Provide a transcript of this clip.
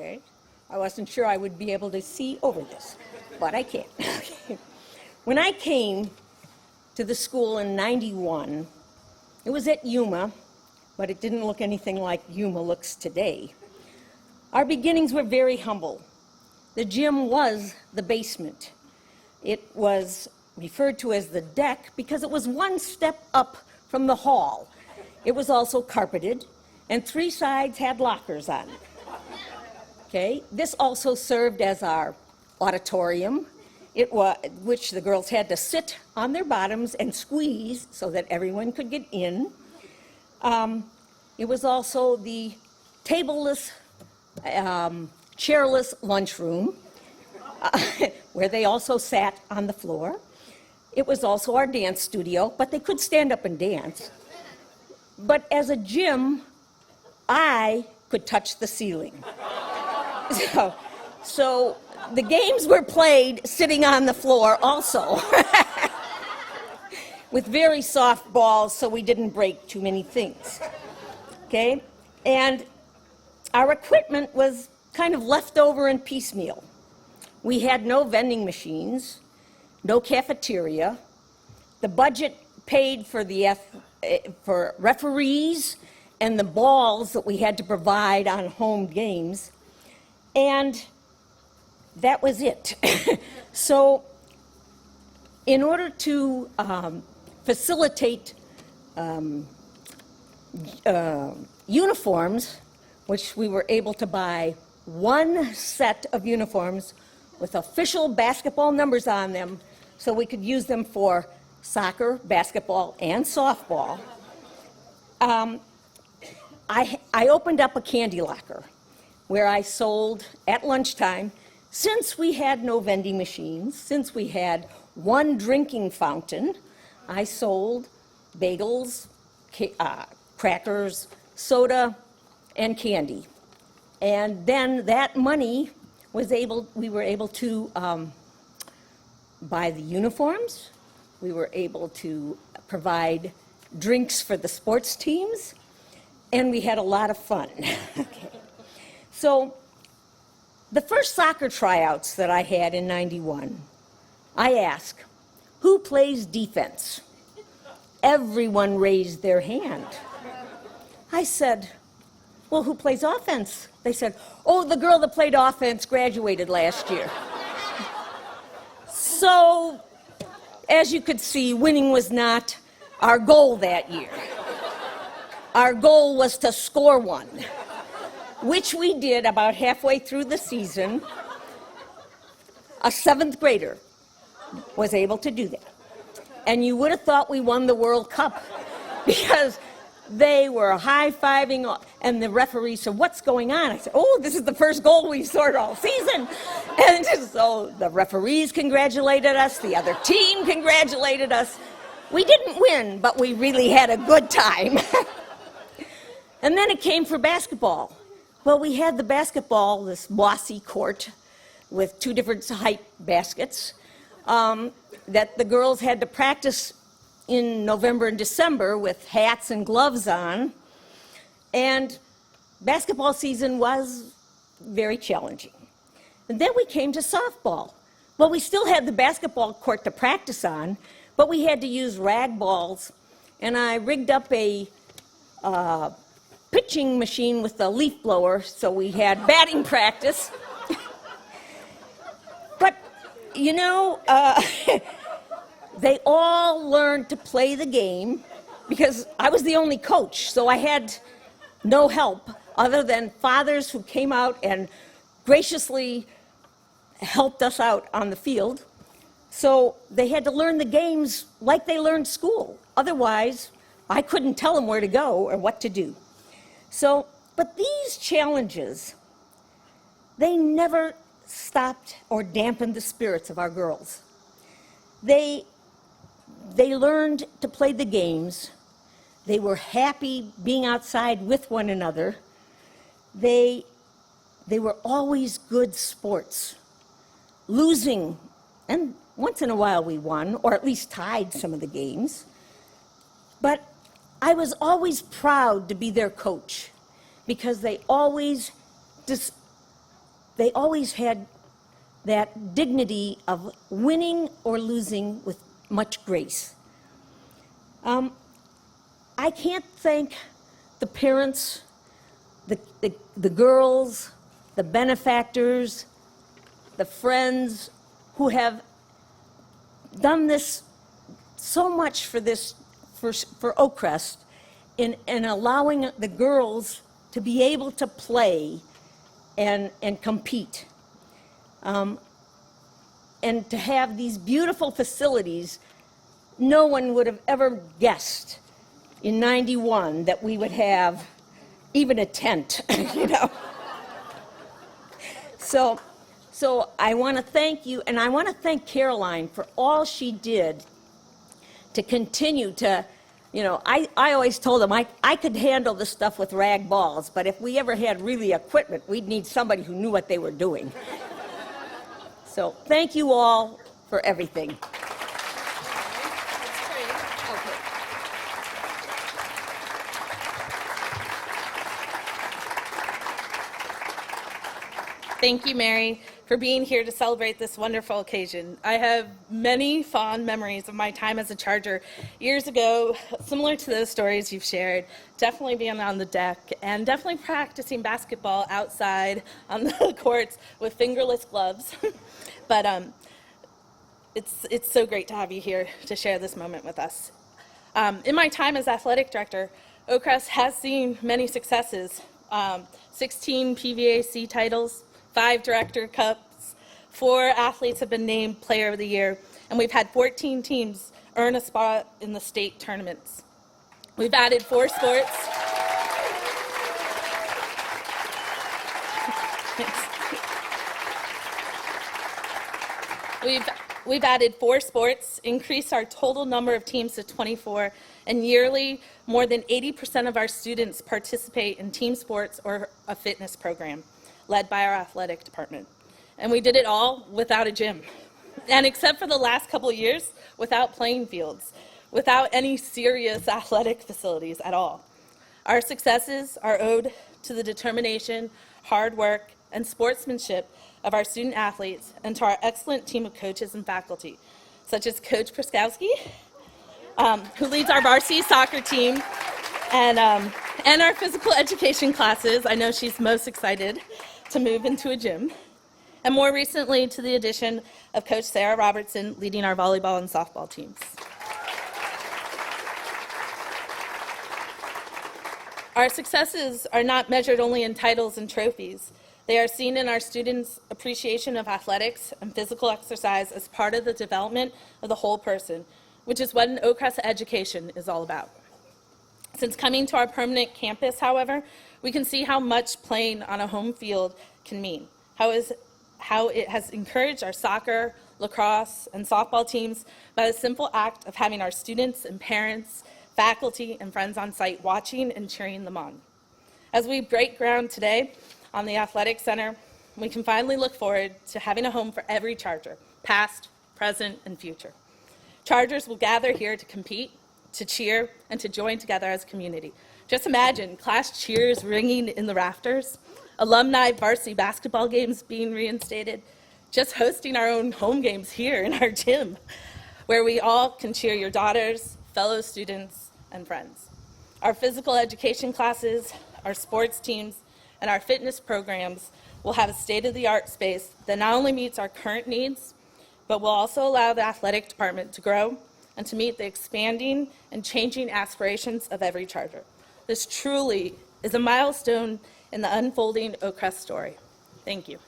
Okay. I wasn't sure I would be able to see over this, but I can. Okay. When I came to the school in '91, it was at Yuma, but it didn't look anything like Yuma looks today. Our beginnings were very humble. The gym was the basement. It was referred to as the deck because it was one step up from the hall. It was also carpeted, and 3 sides had lockers on it. Okay, this also served as our auditorium, which the girls had to sit on their bottoms and squeeze so that everyone could get in. It was also the tableless, chairless lunchroom, where they also sat on the floor. It was also our dance studio, but they could stand up and dance. But as a gym, I could touch the ceiling. So the games were played sitting on the floor also, with very soft balls so we didn't break too many things. Okay? And our equipment was kind of left over and piecemeal. We had no vending machines, no cafeteria. The budget paid for for referees and the balls that we had to provide on home games, and that was it. So in order to facilitate uniforms, which we were able to buy 1 set of uniforms with official basketball numbers on them so we could use them for soccer, basketball, and softball. I opened up a candy locker where I sold at lunchtime. Since we had no vending machines, since we had 1 drinking fountain, I sold bagels, crackers, soda, and candy. And then that money we were able to buy the uniforms. We were able to provide drinks for the sports teams, and we had a lot of fun. Okay. So the first soccer tryouts that I had in '91, I asked, who plays defense? Everyone raised their hand. I said, well, who plays offense? They said, oh, the girl that played offense graduated last year. So, as you could see, winning was not our goal that year. Our goal was to score 1, which we did about halfway through the season. A 7th grader was able to do that. And you would have thought we won the World Cup because they were high-fiving, and the referee said, what's going on? I said, oh, this is the first goal we scored all season. And so the referees congratulated us, the other team congratulated us. We didn't win, but we really had a good time. And then it came for basketball. Well, we had the basketball, this mossy court with 2 different height baskets that the girls had to practice in November and December with hats and gloves on. And basketball season was very challenging. And then we came to softball. Well, we still had the basketball court to practice on, but we had to use rag balls. And I rigged up a pitching machine with a leaf blower, so we had batting practice. But, you know, they all learned to play the game because I was the only coach, so I had no help other than fathers who came out and graciously helped us out on the field. So they had to learn the games like they learned school. Otherwise, I couldn't tell them where to go or what to do. So, but these challenges, they never stopped or dampened the spirits of our girls. They learned to play the games. They were happy being outside with one another. They were always good sports, losing, and once in a while we won, or at least tied some of the games. But I was always proud to be their coach because they always they always had that dignity of winning or losing with much grace. I can't thank the parents, the girls, the benefactors, the friends who have done this so much for Oakcrest in allowing the girls to be able to play and compete. And to have these beautiful facilities. No one would have ever guessed in '91 that we would have even a tent, you know. So I want to thank you, and I want to thank Caroline for all she did to continue to, you know, I always told them I could handle this stuff with rag balls, but if we ever had really equipment, we'd need somebody who knew what they were doing. So thank you all for everything. Thank you, Mary, for being here to celebrate this wonderful occasion. I have many fond memories of my time as a Charger years ago, similar to those stories you've shared, definitely being on the deck and definitely practicing basketball outside on the courts with fingerless gloves. But it's so great to have you here to share this moment with us. In my time as athletic director, Oakcrest has seen many successes, 16 PVAC titles, 5 Director Cups, 4 athletes have been named Player of the Year, and we've had 14 teams earn a spot in the state tournaments. We've added 4 sports. We've added 4 sports, increased our total number of teams to 24, and yearly, more than 80% of our students participate in team sports or a fitness program led by our athletic department. And we did it all without a gym. And except for the last couple of years, without playing fields, without any serious athletic facilities at all. Our successes are owed to the determination, hard work, and sportsmanship of our student athletes and to our excellent team of coaches and faculty, such as Coach Prskowski, who leads our varsity soccer team, and our physical education classes. I know she's most excited to move into a gym. And more recently, to the addition of Coach Sarah Robertson leading our volleyball and softball teams. Our successes are not measured only in titles and trophies. They are seen in our students' appreciation of athletics and physical exercise as part of the development of the whole person, which is what an Oakcrest education is all about. Since coming to our permanent campus, however, we can see how much playing on a home field can mean, how it has encouraged our soccer, lacrosse, and softball teams by the simple act of having our students and parents, faculty, and friends on site watching and cheering them on. As we break ground today on the Athletic Center, we can finally look forward to having a home for every Charger, past, present, and future. Chargers will gather here to compete, to cheer, and to join together as a community. Just imagine class cheers ringing in the rafters, alumni varsity basketball games being reinstated, just hosting our own home games here in our gym, where we all can cheer your daughters, fellow students, and friends. Our physical education classes, our sports teams, and our fitness programs will have a state-of-the-art space that not only meets our current needs, but will also allow the athletic department to grow and to meet the expanding and changing aspirations of every Charger. This truly is a milestone in the unfolding Oakcrest story. Thank you.